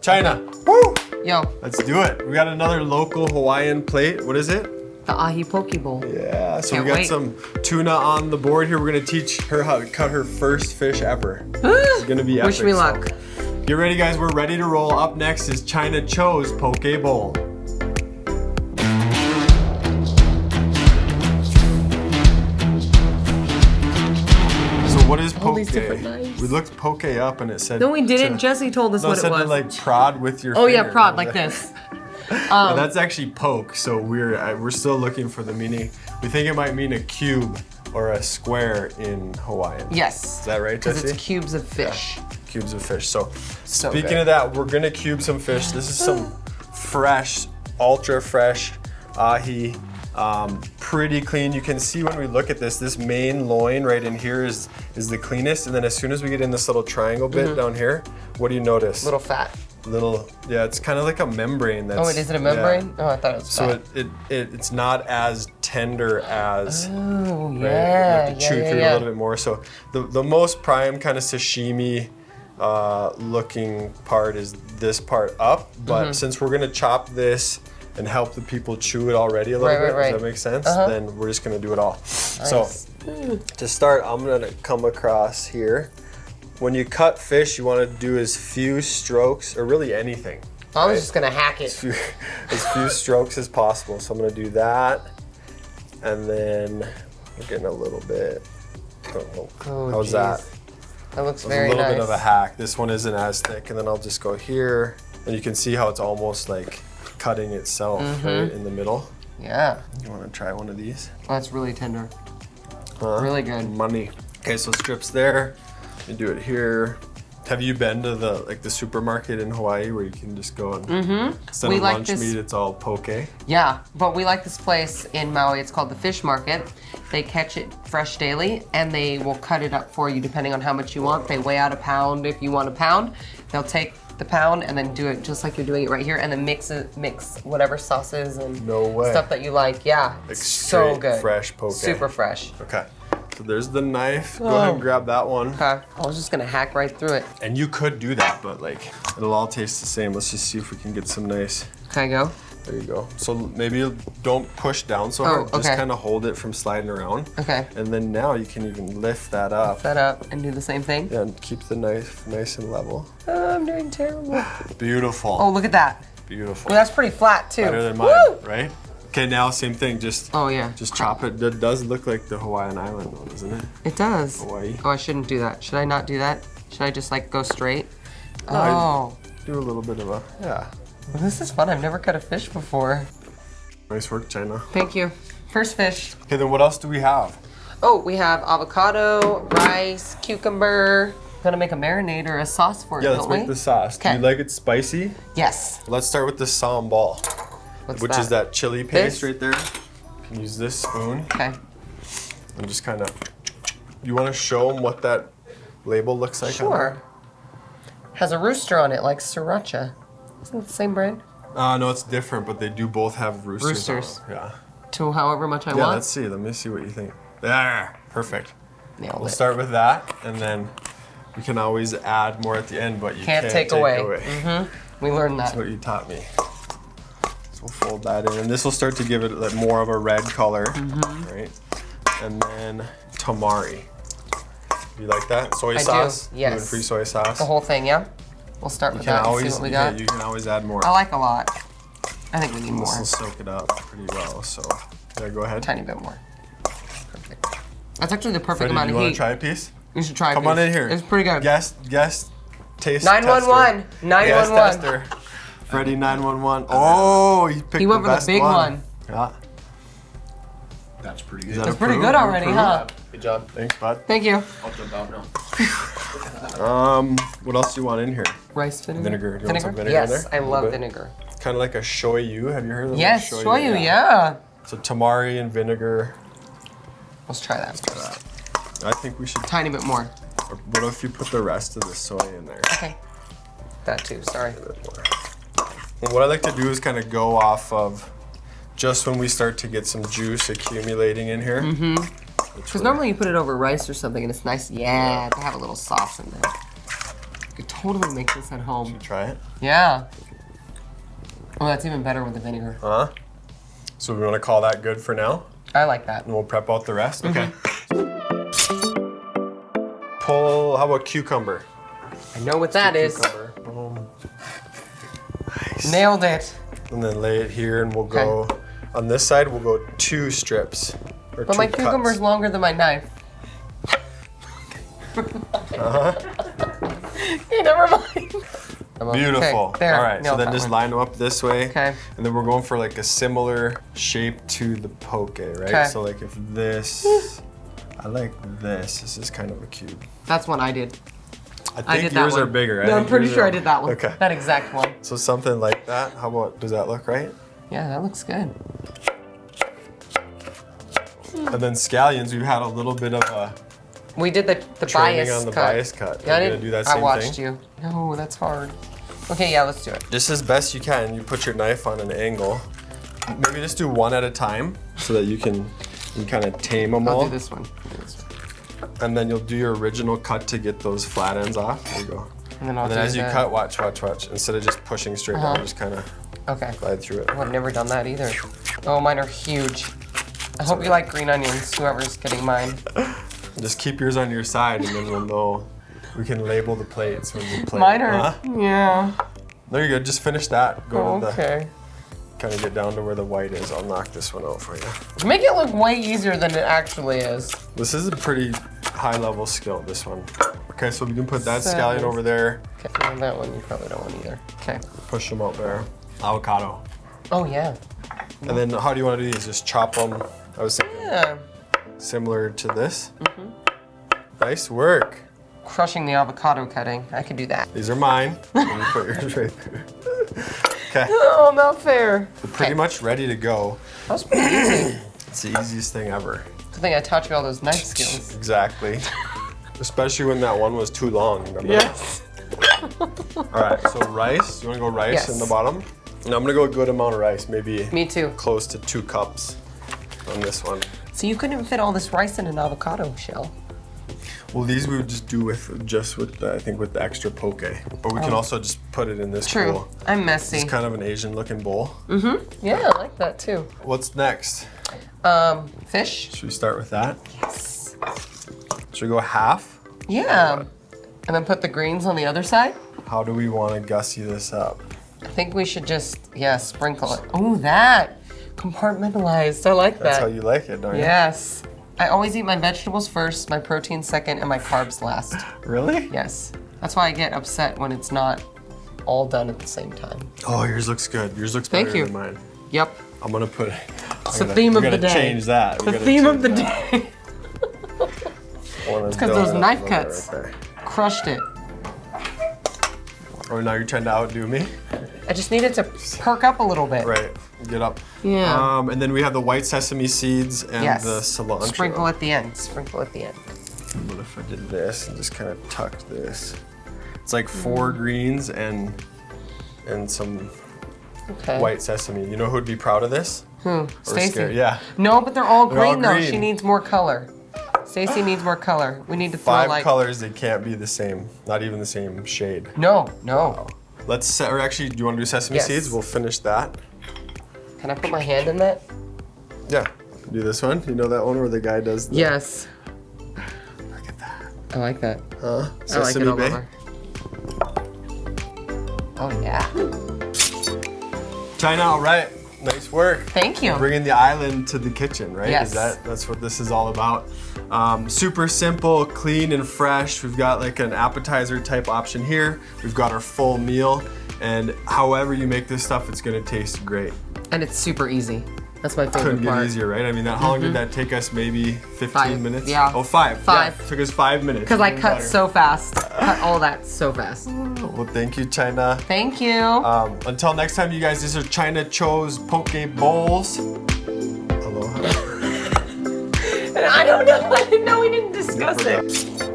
China. Woo! Yo. Let's do it. We got another local Hawaiian plate. What is it? The ahi poke bowl. Yeah, so Can't we got wait. some tuna on the board here. We're gonna teach her how to cut her first fish ever. It's gonna be epic. Wish me luck. Get ready, guys. We're ready to roll. Up next is China Cho's Poke Bowl. What is All these poke? different knives. We looked poke up and it said. No, we didn't. Jesse told us No, what it said it to was. like prod with your. Oh yeah, finger. prod like this. Well, that's actually poke. So we're still looking for the meaning. We think it might mean a cube or a square in Hawaiian. Yes. Is that right, Jesse? Because it's cubes of fish. Yeah, cubes of fish. So speaking good. of that, we're gonna cube some fish. This is some fresh, ultra fresh ahi. Pretty clean. You can see when we look at this main loin right in here is the cleanest, and then as soon as we get in this little triangle bit down here, what do you notice? Little fat. Yeah, it's kind of like a membrane. That's, Oh, is it a membrane? Yeah. Oh, I thought it was fat. So it's not as tender as. Oh, right? yeah. You have to chew through it a little bit more. So the most prime kind of sashimi looking part is this part up, but since we're gonna chop this and help the people chew it already a little bit. Right. Does that make sense? Then we're just gonna do it all. Nice. So to start, I'm gonna come across here. When you cut fish, you wanna do as few strokes, or really anything. I was just gonna hack it. As few strokes as possible. So I'm gonna do that. And then we're getting a little bit. Oh, how's geez. that? That looks It was very a little nice. bit of a hack. This one isn't as thick, and then I'll just go here. And you can see how it's almost like cutting itself right in the middle. Yeah. You want to try one of these? Oh, that's really tender. Huh? Really good. Money. Okay, so strips there. You do it here. Have you been to the supermarket in Hawaii where you can just go and instead of lunch meat, it's all poke? Yeah, but we like this place in Maui. It's called the Fish Market. They catch it fresh daily, and they will cut it up for you depending on how much you want. They weigh out a pound if you want a pound. They'll take the pound and then do it just like you're doing it right here, and then mix whatever sauces and stuff that you like. Yeah, Like so straight good. fresh poke. Super fresh. Okay, so there's the knife. Go ahead and grab that one. Okay, I was just gonna hack right through it. And you could do that, but like it'll all taste the same. Let's just see if we can get some nice. Can I go? There you go. So maybe don't push down so hard. okay. Just kind of hold it from sliding around. Okay. And then now you can even lift that up. Lift that up and do the same thing. Yeah, and keep the knife nice and level. Oh, I'm doing terrible. Beautiful. Oh, look at that. Beautiful. Well, that's pretty flat too. Better than mine, Woo! right? Okay, now same thing. Just just chop it. It does look like the Hawaiian island though, doesn't it? It does. Hawaii. Oh, I shouldn't do that. Should I not do that? Should I just like go straight? No, do a little bit of a Well, this is fun. I've never cut a fish before. Nice work, China. Thank you. First fish. Okay, then what else do we have? Oh, we have avocado, rice, cucumber. Gonna make a marinade or a sauce for it, Yeah, let's don't we? make the sauce. Do you Okay. like it spicy? Yes. Let's start with the sambal, which is that chili paste This? right there. You can use this spoon Okay. and just kind of. You want to show them what that label looks like? Sure. Has a rooster on it, like sriracha. Isn't it the same brand? No, it's different, but they do both have roosters. Roosters. On them. Yeah. To however much I Yeah, want. let's see. Let me see what you think. There, perfect. Nailed We'll it. start with that, and then we can always add more at the end, but you Can't take away. We learned that. That's what you taught me. So we'll fold that in, and this will start to give it like more of a red color, right? And then tamari. You like that? Soy sauce? do, yes. Gluten-free soy sauce. The whole thing, yeah? We'll start with that and see what we got. You can always add more. I like a lot. I think we need This more. will soak it up pretty well, so yeah, go ahead. Tiny bit more. Perfect. That's actually the perfect Freddie, amount do of you want heat. to try a piece? You should try a Come piece. on in here. It's pretty good. Guest taste 911. tester. 911. Guest tester. Freddie 911. Oh, he picked He went the for the best big one. Yeah. That's pretty Is good. that That's pretty approved? good already, Approved? huh? Good job. Thanks, bud. Thank you. I'll jump out now. What else do you want in here? Rice vinegar. Vinegar. Do you want some vinegar Yes, in there? I A little love bit? vinegar. Kind of like a shoyu. Have you heard of that? Yes, shoyu, yeah. So tamari and vinegar. Let's try that. I think we should. Tiny bit more. Or what if you put the rest of the soy in there? Okay. That too, sorry. A bit more. And what I like to do is kind of go off of just when we start to get some juice accumulating in here. Because normally you put it over rice or something and it's nice, to have a little sauce in there. could totally make this at home. Try it. Yeah. Oh, that's even better with the vinegar. So we want to call that good for now, I like that. and we'll prep out the rest. Okay. Pull. How about cucumber? I know what that is. Cucumber. Boom. Nice. Nailed it. And then lay it here, and we'll go on this side. We'll go 2 strips. Or But 2 my cuts. cucumber's longer than my knife. Okay, never mind. Beautiful. Okay, there, All right, so nailed then that just one. line them up this way. Okay. And then we're going for like a similar shape to the poke, right? Okay. So like if this, I like this. This is kind of a cube. That's one I did. I I think did that yours one. are bigger. No, I'm think pretty yours sure are- I did that one. Okay. That exact one. So something like that. How about, does that look right? Yeah, that looks good. And then scallions, we've had a little bit of a We did the training bias on the cut. bias cut. Yeah, We're gonna do that same I watched thing. you. No, that's hard. Okay, yeah, let's do it. Just as best you can, you put your knife on an angle. Maybe just do one at a time so that you can kind of tame them I'll all. do this one. I'll do this one. And then you'll do your original cut to get those flat ends off. There you go. And then I'll And then do as you the- cut, watch. Instead of just pushing straight down, just kind of Okay. glide through it. Oh, I've never done that either. Oh, mine are huge. I hope you like green onions, whoever's getting mine. Just keep yours on your side, and then we'll know. We can label the plates when we plate. Mine are, yeah. There you go. Just finish that. Go to the, Okay. kind of get down to where the white is. I'll knock this one out for you. Make it look way easier than it actually is. This is a pretty high-level skill, this one. Okay, so we can put that Seven. scallion over there. Okay, and that one you probably don't want either. Okay. Push them out there. Avocado. Oh, yeah. And then how do you want to do these? Just chop them. I was thinking Yeah. similar to this. Nice work. Crushing the avocado cutting. I could do that. These are mine. And you put yours right there. Okay, Oh, not fair. we're pretty much ready to go. That was pretty easy. It's the easiest thing ever. Good thing I taught you all those knife skills. Exactly. Especially when that one was too long. Remember? Yes. All right, so rice. You want to go rice Yes. in the bottom? And I'm gonna go a good amount of rice, maybe Me too. close to 2 cups on this one. So you couldn't fit all this rice in an avocado shell. Well, these we would just do with the, I think with the extra poke, but we can also just put it in this True. bowl. I'm messy. It's kind of an Asian-looking bowl. Yeah, I like that too. What's next? Fish? Should we start with that? Yes. Should we go half? Yeah. And then put the greens on the other side? How do we want to gussy this up? I think we should just, yeah, sprinkle it. Oh, that. Compartmentalized. I like That's that. how you like it, don't you? Yes. I always eat my vegetables first, my protein second, and my carbs last. Really? Yes. That's why I get upset when it's not all done at the same time. Oh, yours looks good. Yours looks better Thank you. than mine. Yep. I'm gonna put. It's the theme of the day. Change that. The theme of the day. It's because those knife cuts. Crushed it. Oh, now you're trying to outdo me? I just needed to perk up a little bit. Right. Get up. Yeah. And then we have the white sesame seeds and Yes. the cilantro. Sprinkle at the end. Sprinkle at the end. What if I did this and just kind of tucked this? It's like 4 greens and some Okay. white sesame. You know who'd be proud of this? Who? Or Stacy. scared? Yeah. No, but they're all They're all green though. green. She needs more color. Stacy needs more color. We need to throw 5 like colors, they can't be the same. Not even the same shade. No, no. Let's set, or actually, do you want to do sesame Yes. seeds? We'll finish that. Can I put my hand in that? Yeah. Do this one. You know that one where the guy does the... Yes. Look at that. I like that. Huh? I like it Sesame all Bay? over. Oh yeah. China, all right. Nice work. Thank you. Bringing the island to the kitchen, right? Yes. That's what this is all about. Super simple, clean and fresh. We've got like an appetizer type option here. We've got our full meal. And however you make this stuff, it's gonna taste great. And it's super easy. That's my favorite Couldn't get part. easier, right? I mean, how long did that take us? Maybe 15 5, minutes? yeah. Oh, 5. 5. Yeah, took us 5 minutes. Because I Even cut better. so fast. Cut all that so fast. Well, thank you, China. Thank you. Until next time, you guys, these are China Cho's Poke Bowls. Aloha. I don't know. I didn't know we didn't discuss it.